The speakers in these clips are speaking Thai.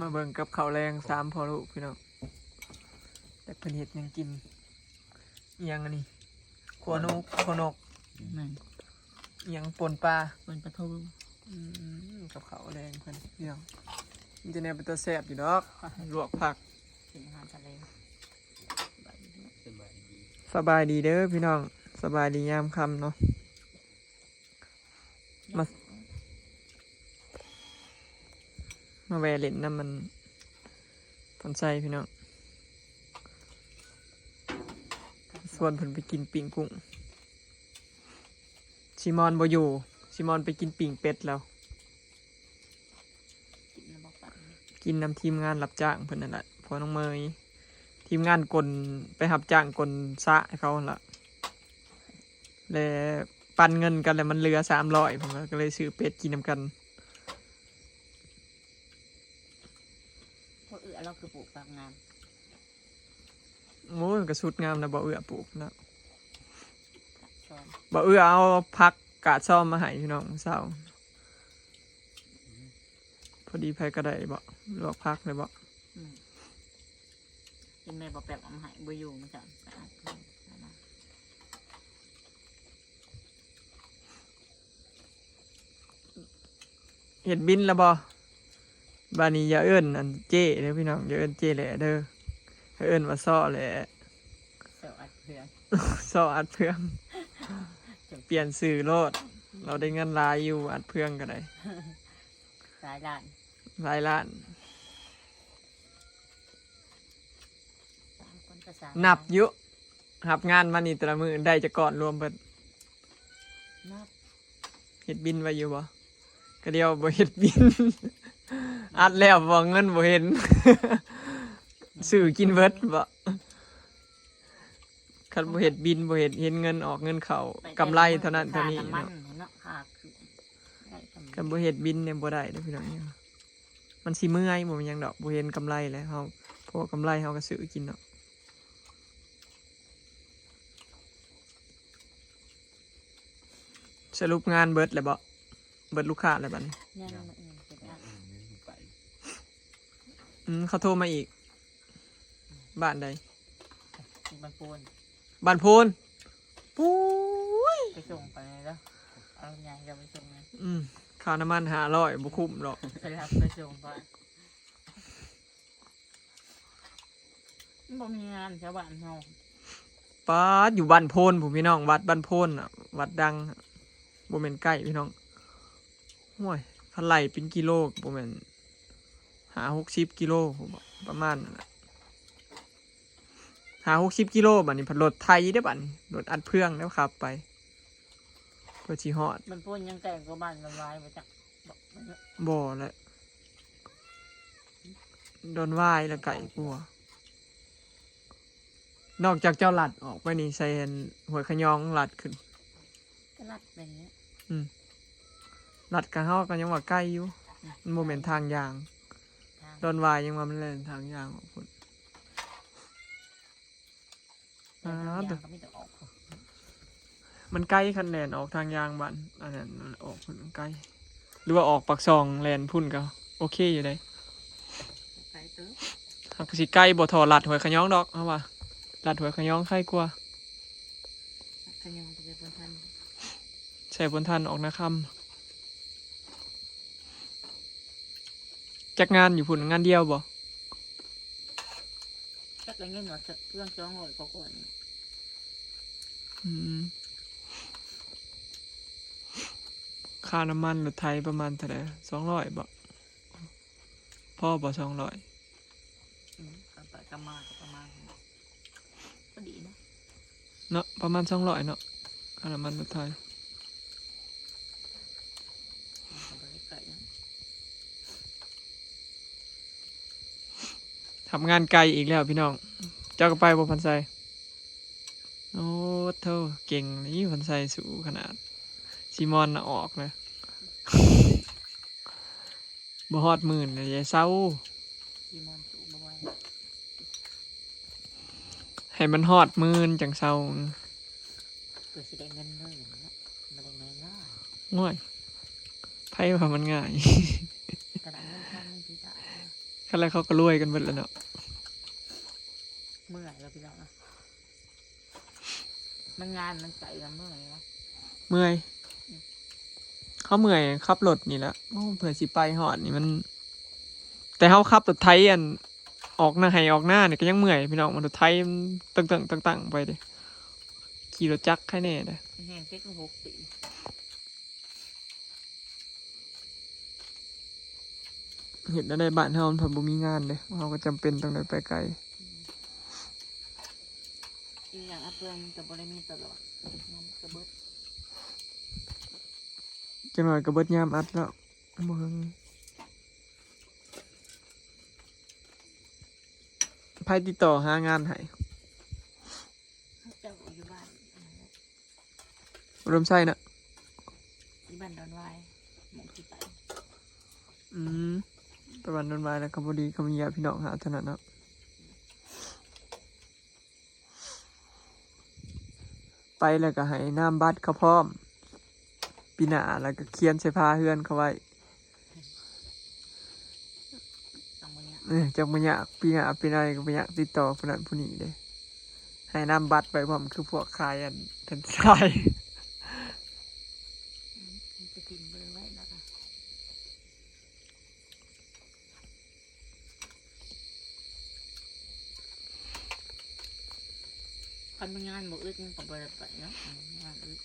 มาเบิ่งกับข้าวแรง3พอลูกพี่น้องแต่เพิ่นเฮ็ดหยังกินอิหยังอันนี้ขัวนกขัวนก นั่น อิหยังป่นปลา เป็นปลาทู กับข้าวแรงเพิ่นพี่น้องมันจะแนวเป็นตัวแซ่บอยู่ดอกลวกผัก กินอาหารทะเล สบายดีเด้อพี่น้องสบายดียามค่ำเนาะมาแวะเล่นน้ำมันผลใจพี่น้องส่วนเพิ่นไปกินปิ่งกุ้งชิมอนบ่อยู่ชิมอนไปกินปิ่งเป็ดแล้ว กินน้ำบอกปัน กินนำทีมงานรับจ้างเพิ่นนั่นแหละพอน้องเมยทีมงานกลไปรับจ้างกลซะให้เขาหั่นละแล้วปันเงินกันแล้วมันเหลือ300ผมก็เลยซื้อเป็ดกินนำกัน พวกเราคือปลูกฝักงาม โอ้ยกระสุดงามนะบ่เอื้อปลูกนะ ช้อน บ่เอื้อเอาพักกาดซ่อมมาให้พี่น้องเศร้าพอดีไผก็ได้บ่ลวกพักเลยบ่ กินแม่บอกแบบเอามาให้บุยูมันจะสะอาดขึ้นนะ เห็ดบินแล้วบ่บานี้อย่าเอิ้นอันเจ้เด้อพี่น้องอย่าเอิ้นเจ้แหละเด้อให้เอิ้นว่าซ้อแหละ เซลอัดเพื่อน ซ้ออัดเพื่องเปลี่ยนสื่อโลดเราได้เงินหลายอยู่อัดเพื่องก็ได้ สายด่าน หลายล้าน 3 คนก็3 นับอยู่รับงานมานี่แต่ละมื้อได้จะก่อนรวมเบิด นับ เฮ็ดบินไว้อยู่บ่ก็เดียวบ่เฮ็ดบิน อัดแล้วบ่เงินบ่เห็น ซื้อกินเบิดบ่คันบ่เฮ็ดบินบ่เห็นเงินออกเงินเข้ากำไรเท่านั้นเท่านี้ มั เนาะ เนาะค่าคือได้กำไร คันบ่เฮ็ดบินเนี่ยบ่ได้เด้อพี่น้องเนี่ยมันสิเมื่อยบ่แม่นหยังดอกบ่เห็นกำไรแล้วเฮาเพราะว่ากำไรเฮาก็ซื้อกินเนาะสรุปงานเบิดแล้วบ่เบิดลูกค้าแล้วบัดนี้ เนี่ยมันเป็นอัน เขาโทรมาอีก บ้านใด มันปูน บ้านโพนปุ้ย ไปส่งไปแล้วเอาไงจะไปส่งไง ค่าน้ำมัน500บ่คุ้มหรอก ไปรับไปส่งไปบ่มีงานชาวบ้านเฮา ป้าดอยู่บ้านโพนผมพี่น้องวัดบ้านโพนอ่ะวัดดังบ่แม่นใกล้พี่น้องห่วยคันไล่เป็นกิโลก็บ่แม่น50-60 กิโลผมบอกประมาณนั้นน่ะ50-60 กิโลบัดนี้พัดรถไทยเด้อบัดนี้รถอัดเพื่องแล้วขับไปเพื่อสิฮอด มันพูดยังแต่งก็บ้านกันไว้มาจากบอกมันเนอะ บ่แหละโดนว่ายแล้วไก่กลัวนอกจากเจ้าหลัดออกไปนี่ใส่อันหัวขะยองหลัดขึ้น ก็รัดเป็นเนี้ย หลัดกะเฮาก็ยังว่าใกล้อยู่มันบ่แม่นทางยาง ทาง โดนวายยังว่ามันเล่นทางยางของพุ่น แต่ทางยางก็ไม่ต้องออก มันใกล้คันแลนออกทางยางบันอันนั้นออกพุ่นมันใกล้หรือว่าออกปากซองแลนพุ่นก็โอเคอยู่ได้ ไปตื้อ หักสิใกล้บ่ทอหลัดหัวขะยองดอกเฮาว่าหลัดหัวขะยองใครกลัว ขยันไปเจอบนทัน ใส่บนทันออกนะคำจักงานอยู่พุ่นงานเดียวบ่ จักอะไรเงี้ยหนวดเครื่องจ้องหอยก็ก่อน อืมค่าน้ำมันรถไทยประมาณเท่าไหร่200บ่พ่อบ่200 กันไปกำมาก็ประมาณก็ดีนะ เนาะประมาณ200เนาะค่าน้ำมันรถไทย มันก็ไม่ไกลนะ ทำงานไกลอีกแล้วพี่น้อง เจ้าก็ไปบ่พันไซโอ้เท่าเก่งนี่พันไซสูงขนาดซีมอนน่ะออกเลยบ่ฮอดหมื่นเลยยายเศร้า ที่มันสูงมาไว้ ให้มันฮอดหมื่นจังเศร้า เพื่อสิได้เงินเลยอย่างนั้นไม่ได้เงินง่าย ง่วยไพ่ว่ามันง่าย กระดานเงินทองไม่ใช่ได้นะ ขั้นแรกเขาก็รวยกันหมดแล้วเนาะ เมื่อยแล้วพี่น้องนะมันงานมันใจกันเมื่อยนะ เมื่อยเขาเมื่อยขับรถนี่แหละโอ้เผื่อสิไปหอดนี่มัน แต่เขาขับรถไทยอันออกหน้าให้ออกหน้าเนี่ยก็ยังเมื่อยพี่น้องมันรถไทยมันตั้งไปเด้ขี่รถจักรแค่แน่เด้ แห้งเจ๊กหกปี เห็นได้บ้านเฮามันเพิ่นบ่มีงานเด้เฮาก็จำเป็นต้องได้ไปไกล อีกอย่างอัพเพื่อนกับบริมีตลอดน้ำกระเบิด จังหน่อยก็เบิดยามอัดแล้วบ่เฮิงไผติดต่อหางานให้ เขาเจ้าอยู่บ้าน รวมใส่น่ะ ที่บ้านดอนวายหมองที่ไป อืมตะวันโดนไว้แล้วก็บ่ดีก็มีญาติพี่น้องหาเท่านั้นเนาะไปแล้วก็ให้น้ำบัตรเขาพร้อมปีหน้าแล้วก็เขียนใส่ผ้าเฮือนเขาไว้ ตรงนี้ จักบ่อยากปีหน้าปีหน้าก็บ่อยากติดต่อผู้นั้นผู้นี้เด้ให้น้ำบัตรไปพร้อมคือพวกขายอันทันทราย จะกินเบอร์ไว้แล้วค่ะคันเป็นงานบ่อึดมันก็บ่ได้ไปเนาะงานอึด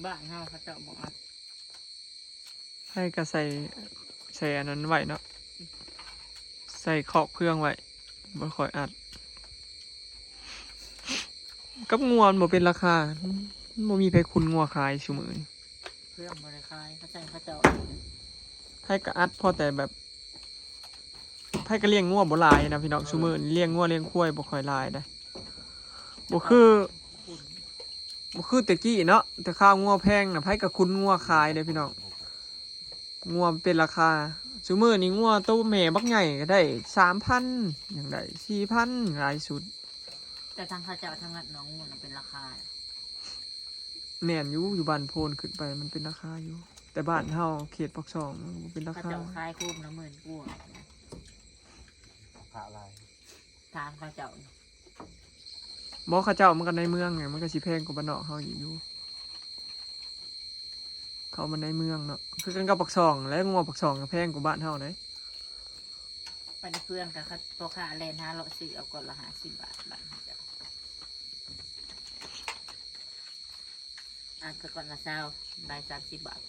บ้านเฮาเขาเจ้าบอกว่า ให้ก็ใส่อันนั้นไว้เนาะใส่ขอบเครื่องไว้บ่ค่อยอัดกับงัวมันบ่เป็นราคามันบ่มีไผคุณงัวขายซุมื้อนี้ เครื่องบริคายเขาใส่เขาเจ้า ไผก็อัดพอแต่แบบไผก็เลี้ยงงัวบ่หลายนะพี่น้องซุมื้อนี้เลี้ยงงัวเลี้ยงควายบ่ค่อยหลายได้บ่คือ คุณ บ่คือแต่กี้เนาะแต่ข้าวงัวแพงน่ะไผก็คุณงัวขายเด้พี่น้องงัวมันเป็นราคาซุมื้อนี้งัวโตแม่บักใหญ่ก็ได้ 3,000 อย่างได้ 4,000 หลายสุด แต่ทางเขาเจ้าทางงัดหน้องงูน่ะเป็นราคา แม่นอยู่บ้านโพนขึ้นไปมันเป็นราคาอยู่ แต่บ้านเฮาเขตปากช่องมันบ่เป็นรา เขา คา เจ้าคายคูบละ10,000กว่า พระลาย ทางเขาเจ้า บ่เขาเจ้ามันก็ในเมืองไงมันก็สิแพงกว่าบ้านนอกเฮาอยู่ เขามันในเมืองเนาะคือกันกับปากช่องและงัวปากช่องก็แพงกว่าบ้านเฮาเด้ ไปในเครื่องกับเขาตัวค่าแลน500ซื้อเอาก่อนละ50 บาทบ้านเขาเจ้าอันก็ก่อนละ20ได้30 บาท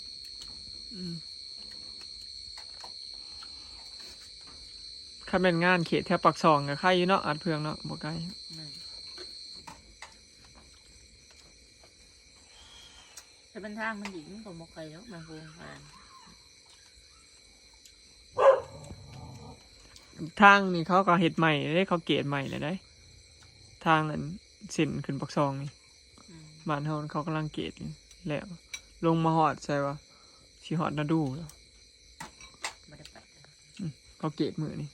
คันแม่นงานเขตแถวปากช่องก็ใครอยู่เนาะอัดเพืองเนาะบ่ไกล แต่เป็นทางมันหญิงก็บ่ไกลแล้วมันคงผ่าน ทางนี่เขาก็เฮ็ดใหม่เด้เขาเกตใหม่เลยได้ ทางอันเส้นขึ้นปากช่องนี่ อืม บ้านเฮาเขากำลังเกตนี่แล้วลงมาฮอดใช่ว่าสิฮอดนาดูแล้ว บ่ได้ไป เขาเกตมื้อนี่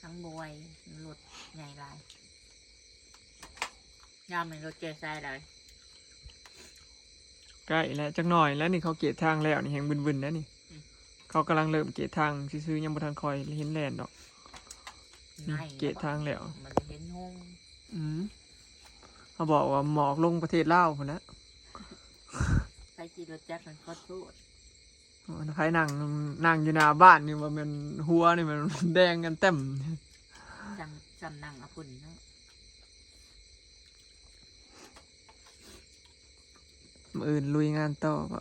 ทั้งบวยรถใหญ่หลายยามเป็นรถเจอทรายหลาย ใกล้แล้วจักหน่อยแล้วนี่เขาเกตทางแล้วนี่แฮงบึนๆแล้วนี่ เขากำลังเริ่มเกตทางซื่อๆยังบ่ทันคอยเห็นแลนดอก ง่าย เกตทางแล้ว มันเห็นห้อง เขาบอกว่าหมอกลงประเทศลาวพุ่นนะ ใครขี่รถจักรมันก็สู้ ไผนั่งอยู่หน้าบ้านนี่ว่ามันหัวนี่มัน แดงกันเต็ม จำนั่งเอาพุ่นเนาะ มื้ออื่นลุยงานต่อก็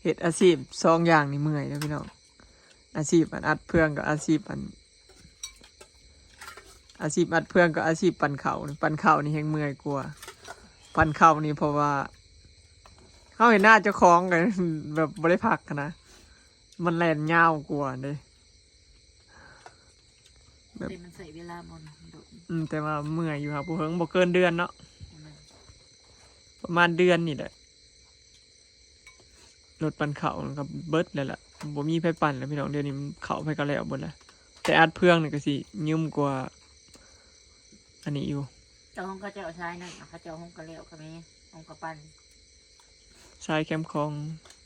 เฮ็ดอาชีพสองอย่างนี่เมื่อยนะพี่น้องอาชีพอัดเพื่องกับอาชีพอัดเพื่องกับอาชีพปั่นข้าวนี่ปั่นข้าวนี่แฮงเมื่อยกว่าปั่นข้าวนี่เพราะว่าเฮาเห็นหน้าเจ้าของกัน แบบบ่ได้พักนะมันแล่นยาวกว่าเด้ แบบ แต่มันใส่เวลาบนโดด แต่ว่าเมื่อยอยู่ครับบ่เฮิงบ่เกินเดือนเนาะ มัน ประมาณเดือนนี่แหละรถปั่นข้าวกับเบิดแล้วล่ะบ่มีไผปั่นแล้วพี่น้องเดี๋ยวนี้มันเข้าไปก็แล้วเบิดแล้วแต่อัดเพื่องนี่ก็สิยุ่มกว่าอันนี้อยู่ เจ้าห้องก็เจ้าชายนั่นเขาเจ้าห้องก็เลี้ยวก็มีห้องก็ปั้น ชายแคมป์ของ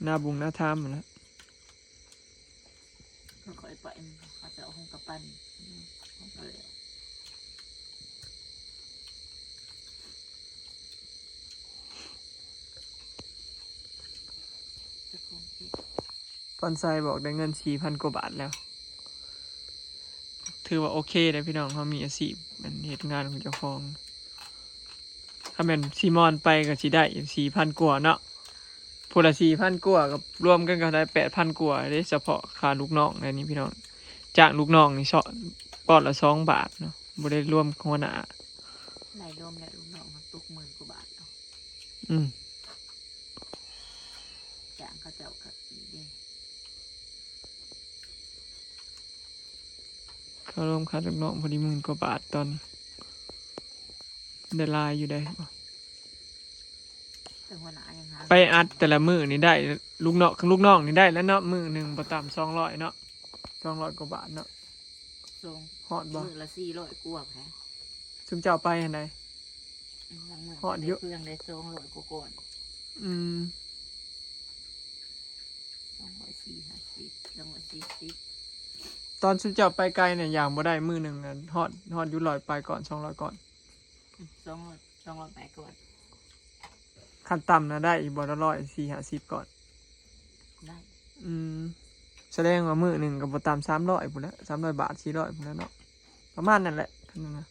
หน้าบุงหน้าทามหมดแล้ว มันคอยไปเขาจะเอาห้องกระปั้นห้องกระเหลวจะคงที่ ปอนไซบอกได้เงิน4,000 กว่าบาทแล้ว ถือว่าโอเคเลยพี่น้องเขามีอาชีพมันเหตุงานของเจ้าของถ้าแม่นซีมอนไปก็สิได้4,000 กว่าเนาะพูดละ4,000 กว่ากับรวมกันก็ได้8,000 กว่าเด้เฉพาะค่าลูกน้องในนี้พี่น้องจ้างลูกน้องนี่เฉาะปอนละ2 บาทเนาะบ่ได้รวมหัวหน้า ในรวมและลูกน้องมันตก10,000 กว่าบาทเนาะ อืม จ้างเขาเจ้าก็ดี เขารวมค่าลูกน้องพอดี10,000 กว่าบาทตอนนี้ได้หลายอยู่ได้บ่ แต่หัวหน้ายังหา ไปอัดแต่ละมื้อนี่ได้ลูกน้องนี่ได้แล้วเนาะมื้อหนึงบ่ต่ำ200เนาะ200 กว่าบาทเนาะ ส่ง ฮอดบ่ มือละ400 กว่าแพ้ ซุมเจ้าไปหั่นใด บางมือ ฮอดเยอะ เครื่องได้200 กว่าก่อน อืม 240 240 ตอนซุมเจ้าไปไกลเนี่ยอย่างบ่ได้มื้อหนึงอะฮอดอยู่100ไปก่อน200ก่อน 200ไปก่อน ขั้นต่ำนะได้อีกบ่ละ100 450ก่อน ได้ อืมแสดงว่ามื้อหนึงก็บ่ต่ำ300พุ่นแหล้ว300 บาท400พุ่นแหล้วเนาะประมาณนั้นแหละคันนั้นนะ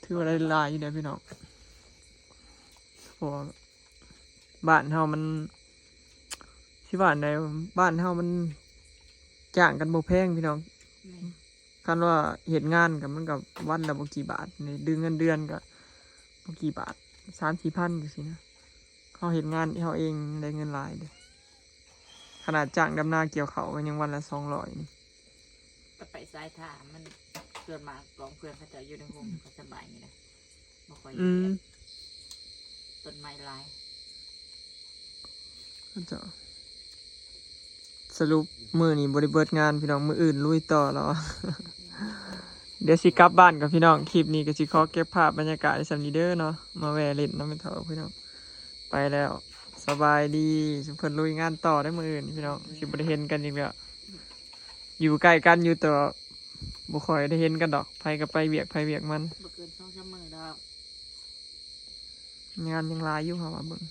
ถือว่าได้หลายอยู่เด้อพี่น้องเพราะว่าบ้านเฮามันที่บ้านใดบ้านเฮามันจ้างกันบ่แพงพี่น้อง แม่ คันว่าเฮ็ดงานก็มันก็วันละบ่กี่บาทนี่ดึงเงินเดือนก็บ่กี่บาท 3-4 พันจังซี่นะเขาเฮ็ดงานเฮาเองได้เงินหลายเด้อขนาดจ้างดำนาเกี่ยวข้าวก็ยังวันละ200นี่ ก็ไปสายท่ามันเกิดมากองเพื่อนเขาจะอยู่ในห้องเขาสบายอย่างนี้นะบ่ค่อย อืม ต้นไม้หลาย ก็จะสรุปมื้อนี้บ่ได้เบิดงานพี่น้องมื้ออื่นลุยต่อแล้ว เดี๋ยวสิกลับบ้านกับพี่น้องคลิปนี้ก็สิขอเก็บภาพบรรยากาศในสำนีเด้อเนาะมาแวะเล่นน้ำเป็นเถาพี่น้องไปแล้วสบายดีสุเพิ่นลุยงานต่อได้มื้ออื่นพี่น้องสิบ่ได้เห็นกันอีกแล้วอยู่ใกล้กันอยู่แต่ว่าบ่ค่อยได้เห็นกันดอกไผก็ไปเวียกไผเวียกมัน บ่เกิน2-3 มื้อดอก งานยังหลายอยู่ค่ะว่าเบิ่ง